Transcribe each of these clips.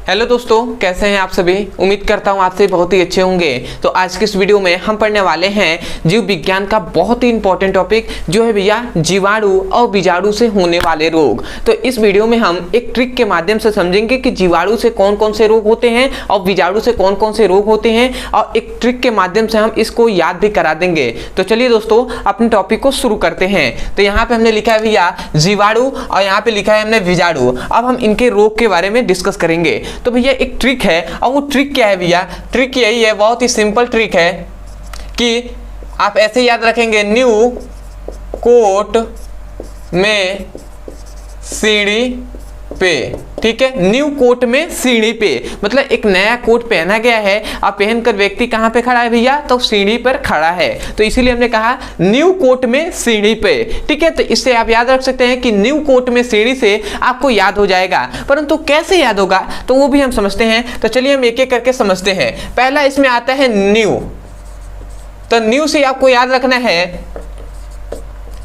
Hello दोस्तों, कैसे हैं आप सभी। उम्मीद करता हूं आप सभी बहुत ही अच्छे होंगे। तो आज के इस वीडियो में हम पढ़ने वाले हैं जीव विज्ञान का बहुत ही इंपॉर्टेंट टॉपिक जो है भैया जीवाणु और बीजाणु से होने वाले रोग। तो इस वीडियो में हम एक ट्रिक के माध्यम से समझेंगे कि जीवाणु से कौन कौन से रोग होते हैं और बीजाणु से कौन कौन से रोग होते हैं, और एक ट्रिक के माध्यम से हम इसको याद भी करा देंगे। तो चलिए दोस्तों अपने टॉपिक को शुरू करते हैं। तो यहाँ पे हमने लिखा है भैया जीवाणु और यहाँ पे लिखा है हमने बीजाणु। अब हम इनके रोग के बारे में डिस्कस करेंगे। तो भैया एक ट्रिक है, और वो ट्रिक क्या है भैया, ट्रिक यही है, बहुत ही सिंपल ट्रिक है कि आप ऐसे याद रखेंगे, न्यू कोट में सीढ़ी पे। ठीक है, न्यू कोट में सीढ़ी पे मतलब एक नया कोट पहना गया है। अब पहनकर व्यक्ति कहाँ पे खड़ा है भैया, तो सीढ़ी पर खड़ा है। तो इसीलिए हमने कहा न्यू कोट में सीढ़ी पे। ठीक है, तो इससे आप याद रख सकते हैं कि न्यू कोट में सीढ़ी से आपको याद हो जाएगा। परंतु कैसे याद होगा तो वो भी हम समझते हैं। तो चलिए हम एक एक करके समझते हैं। पहला इसमें आता है न्यू। तो न्यू से आपको याद रखना है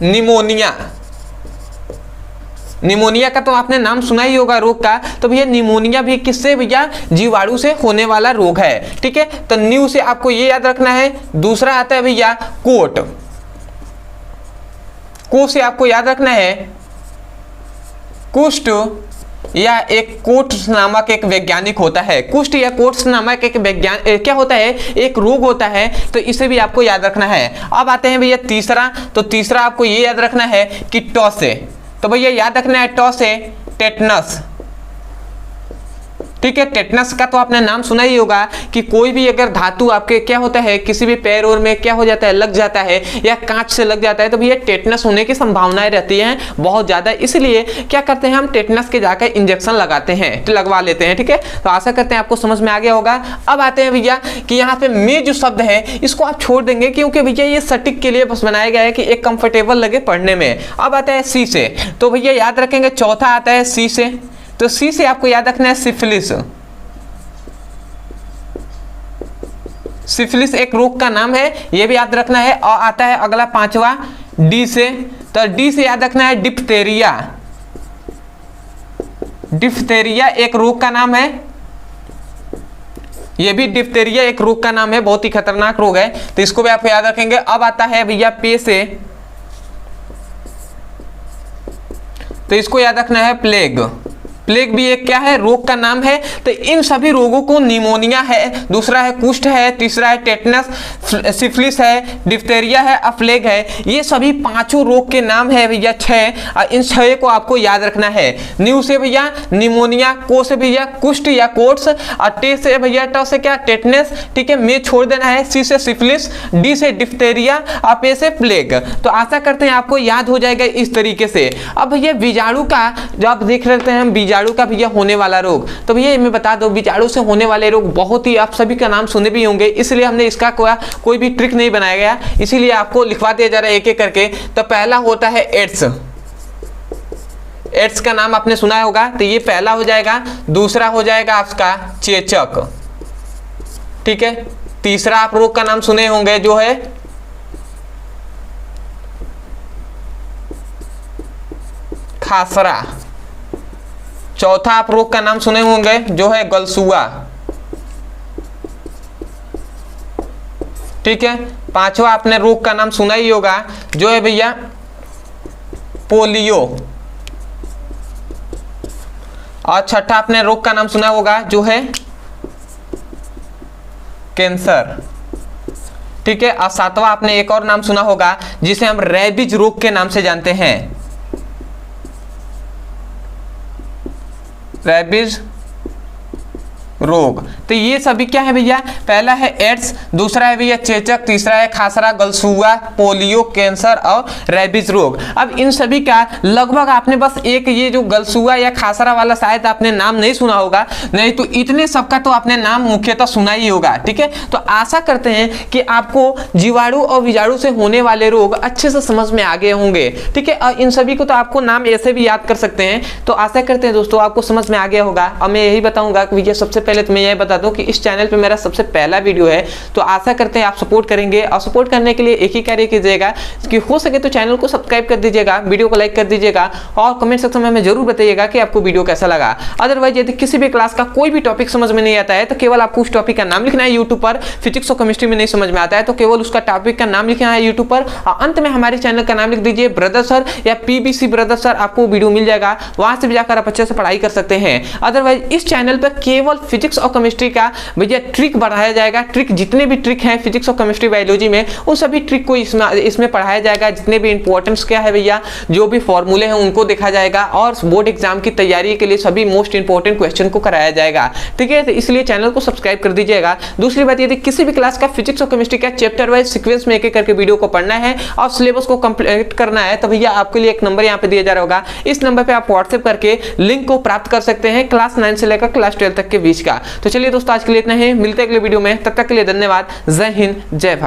निमोनिया। निमोनिया का तो आपने नाम सुना ही होगा रोग का। तो भैया निमोनिया भी किससे भैया, जीवाणु से होने वाला रोग है। ठीक है, तो न्यू से आपको ये याद रखना है। दूसरा आता है भैया कोट। को से आपको याद रखना है कुष्ठ या एक कोट्स नामक एक वैज्ञानिक होता है। कुष्ठ या कोट्स नामक एक वैज्ञान क्या होता है, एक रोग होता है। तो इसे भी आपको याद रखना है। अब आते हैं भैया तीसरा। तो तीसरा आपको ये याद रखना है कि टॉ से। तो भैया याद रखना है टॉ से टेटनस। ठीक है, टेटनस का तो आपने नाम सुना ही होगा कि कोई भी अगर धातु आपके क्या होता है, किसी भी पैर और में क्या हो जाता है, लग जाता है या कांच से लग जाता है, तो भैया टेटनस होने की संभावनाएं रहती हैं बहुत ज़्यादा। इसलिए क्या करते हैं हम टेटनस के जाकर इंजेक्शन लगाते हैं, तो लगवा लेते हैं। ठीक है, तो आशा करते हैं आपको समझ में आ गया होगा। अब आते हैं भैया कि यहाँ पे में जो शब्द है इसको आप छोड़ देंगे, क्योंकि भैया ये सटीक के लिए बस बनाया गया है कि एक कंफर्टेबल लगे पढ़ने में। अब आता है सी से। तो भैया याद रखेंगे चौथा आता है सी से। तो सी से आपको याद रखना है सिफिलिस। सिफिलिस एक रोग का नाम है, ये भी याद रखना है। और आता है अगला पांचवा डी से। तो डी से याद रखना है डिप्थेरिया। डिप्थेरिया एक रोग का नाम है, ये भी डिप्थेरिया एक रोग का नाम है, बहुत ही खतरनाक रोग है। तो इसको भी आप याद रखेंगे। अब आता है भैया पे से। तो इसको याद रखना है प्लेग। प्लेग भी एक क्या है, रोग का नाम है। तो इन सभी रोगों को निमोनिया है, दूसरा है कुष्ठ है, तीसरा है टेटनस, सिफिलिस है, डिप्थेरिया है, प्लेग है। ये सभी पांचों रोग के नाम है भैया 6, और इन 6 को आपको याद रखना है। न्यू से भैया निमोनिया, को से भैया कुष्ठ या कोट्स, और टे से भैया ट से क्या टेटनस। ठीक है, में छोड़ देना है। सी से सिफिलिस, डी से डिप्थेरिया, और पे से प्लेग। तो आशा करते हैं आपको याद हो जाएगा इस तरीके से। अब भैया बीजाणु का जो आप देख रहे हैं, हम बीजाणु का भैया होने वाला रोग। तो भैया मैं बता दूं बीजाणु से होने वाले रोग बहुत ही आप सभी का नाम सुने भी होंगे, इसलिए हमने इसका कोई भी ट्रिक नहीं बनाया गया, इसीलिए आपको लिखवा दिया जा रहा है एक एक करके। तो पहला होता है एड्स। एड्स का नाम आपने सुना होगा, तो ये पहला हो जाएगा। दूसरा हो जाएगा आपका चेचक। ठीक है, तीसरा आप रोग का नाम सुने होंगे जो है खासरा। चौथा आप रोग का नाम सुने होंगे जो है गलसुआ। ठीक है, पांचवा आपने रोग का नाम सुना ही होगा जो है भैया पोलियो। और छठा आपने रोग का नाम सुना होगा जो है कैंसर। ठीक है, और सातवां आपने एक और नाम सुना होगा जिसे हम रेबीज रोग के नाम से जानते हैं, रेबीज रोग। तो ये सभी क्या है भैया, पहला है एड्स, दूसरा है भैया चेचक, तीसरा है खासरा, गलसुआ, पोलियो, कैंसर और रेबीज रोग। अब इन सभी का लगभग आपने बस एक ये जो गलसुआ या खासरा वाला शायद आपने नाम नहीं सुना होगा, नहीं तो इतने सबका तो आपने नाम मुख्यतः सुना ही होगा। ठीक है, तो आशा करते हैं कि आपको जीवाणु और बीजाणु से होने वाले रोग अच्छे से समझ में आ गए होंगे। ठीक है, और इन सभी को तो आपको नाम ऐसे भी याद कर सकते हैं। तो आशा करते हैं दोस्तों आपको समझ में आ गया होगा। और मैं यही बताऊंगा कि भैया सबसे पहले तो मैं यह बता दूं कि इस चैनल पे मेरा सबसे पहला वीडियो है, तो आशा करते हैं आप सपोर्ट करेंगे। और सपोर्ट करने के लिए एक ही कार्य कीजिएगा कि हो सके तो चैनल को सब्सक्राइब कर दीजिएगा, वीडियो को लाइक कर दीजिएगा और कमेंट सेक्शन में हमें जरूर बताइएगा कि आपको वीडियो कैसा लगा। अदरवाइज यदि किसी भी क्लास का कोई भी टॉपिक समझ में नहीं आता है तो केवल आपको उस टॉपिक का नाम लिखना है यूट्यूब पर। फिजिक्स और केमिस्ट्री में नहीं समझ में आता है तो केवल उसका टॉपिक का नाम लिखना है यूट्यूब पर और अंत में हमारे चैनल का नाम लिख दीजिए ब्रदर सर या पीबीसी ब्रदर सर, आपको वीडियो मिल जाएगा, वहां से भी जाकर आप अच्छे से पढ़ाई कर सकते हैं। अदरवाइज इस चैनल पर केवल फिजिक्स और केमिस्ट्री का भैया ट्रिक बढ़ाया जाएगा। ट्रिक जितने भी ट्रिक हैं फिजिक्स और केमिस्ट्री बायोलॉजी में उन सभी ट्रिक को इसमें पढ़ाया जाएगा। जितने भी इंपॉर्टेंस क्या है भैया, जो भी फॉर्मूले हैं उनको देखा जाएगा और बोर्ड एग्जाम की तैयारी के लिए सभी मोस्ट इंपॉर्टेंट क्वेश्चन को कराया जाएगा। ठीक है, तो इसलिए चैनल को सब्सक्राइब कर दीजिएगा। दूसरी बात, यदि किसी भी क्लास का फिजिक्स और केमिस्ट्री का चैप्टर वाइज सीक्वेंस में एक-एक करके वीडियो को पढ़ना है और सिलेबस को कंप्लीट करना है तो भैया आपके लिए एक नंबर यहाँ पे दिया जा रहा होगा, इस नंबर पे आप व्हाट्सएप करके लिंक को प्राप्त कर सकते हैं क्लास 9 से लेकर क्लास 12 तक के बीच का। तो चलिए दोस्तों, आज के लिए इतना ही, मिलते हैं अगले वीडियो में, तब तक के लिए धन्यवाद। जय हिंद, जय भारत।